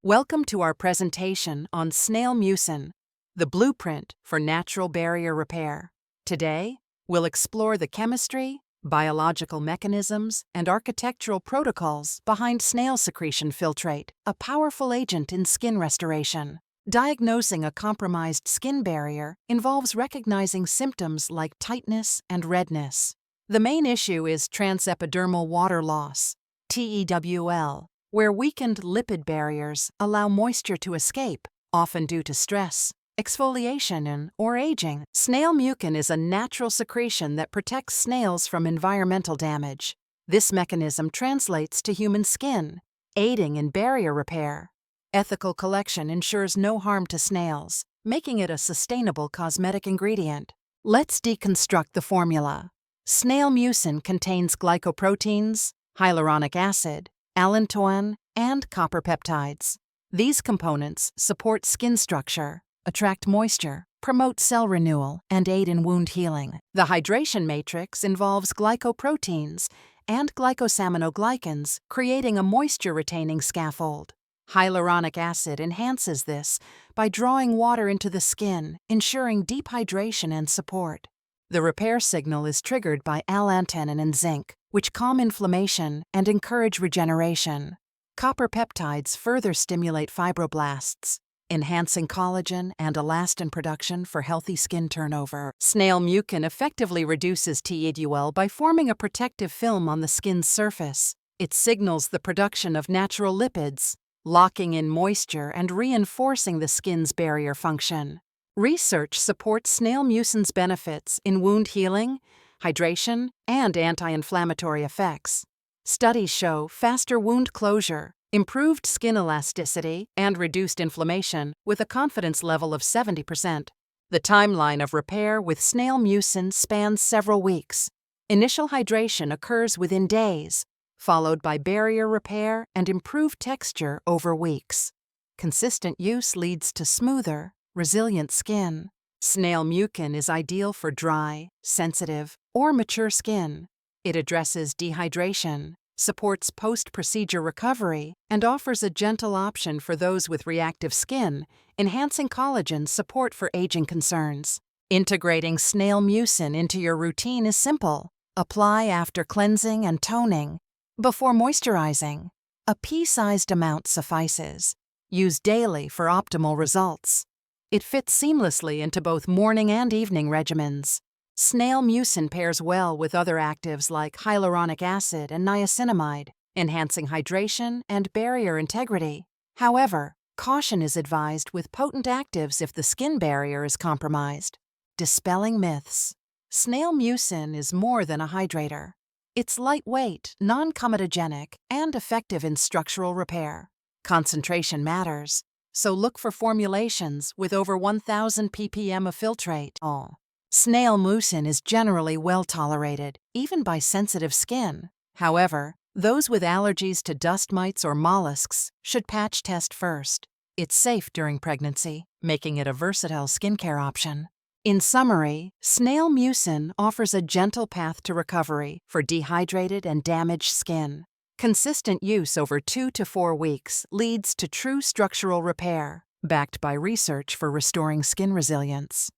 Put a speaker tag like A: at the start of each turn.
A: Welcome to our presentation on Snail Mucin, the blueprint for natural barrier repair. Today, we'll explore the chemistry, biological mechanisms, and architectural protocols behind snail secretion filtrate, a powerful agent in skin restoration. Diagnosing a compromised skin barrier involves recognizing symptoms like tightness and redness. The main issue is transepidermal water loss, TEWL, where weakened lipid barriers allow moisture to escape, often due to stress, exfoliation, or aging. Snail mucin is a natural secretion that protects snails from environmental damage. This mechanism translates to human skin, aiding in barrier repair. Ethical collection ensures no harm to snails, making it a sustainable cosmetic ingredient. Let's deconstruct the formula. Snail mucin contains glycoproteins, hyaluronic acid, allantoin, and copper peptides. These components support skin structure, attract moisture, promote cell renewal, and aid in wound healing. The hydration matrix involves glycoproteins and glycosaminoglycans, creating a moisture-retaining scaffold. Hyaluronic acid enhances this by drawing water into the skin, ensuring deep hydration and support. The repair signal is triggered by allantoin and zinc, which calm inflammation and encourage regeneration. Copper peptides further stimulate fibroblasts, enhancing collagen and elastin production for healthy skin turnover. Snail mucin effectively reduces TEWL by forming a protective film on the skin's surface. It signals the production of natural lipids, locking in moisture and reinforcing the skin's barrier function. Research supports snail mucin's benefits in wound healing, hydration, and anti-inflammatory effects. Studies show faster wound closure, improved skin elasticity, and reduced inflammation with a confidence level of 70%. The timeline of repair with snail mucin spans several weeks. Initial hydration occurs within days, followed by barrier repair and improved texture over weeks. Consistent use leads to smoother, resilient skin. Snail mucin is ideal for dry, sensitive, or mature skin. It addresses dehydration, supports post-procedure recovery, and offers a gentle option for those with reactive skin, enhancing collagen support for aging concerns. Integrating snail mucin into your routine is simple. Apply after cleansing and toning. Before moisturizing, a pea-sized amount suffices. Use daily for optimal results. It fits seamlessly into both morning and evening regimens. Snail mucin pairs well with other actives like hyaluronic acid and niacinamide, enhancing hydration and barrier integrity. However, caution is advised with potent actives if the skin barrier is compromised. Dispelling myths. Snail mucin is more than a hydrator. It's lightweight, non-comedogenic, and effective in structural repair. Concentration matters, so look for formulations with over 1,000 ppm of filtrate. Snail mucin is generally well tolerated, even by sensitive skin. However, those with allergies to dust mites or mollusks should patch test first. It's safe during pregnancy, making it a versatile skincare option. In summary, snail mucin offers a gentle path to recovery for dehydrated and damaged skin. Consistent use over 2 to 4 weeks leads to true structural repair, backed by research for restoring skin resilience.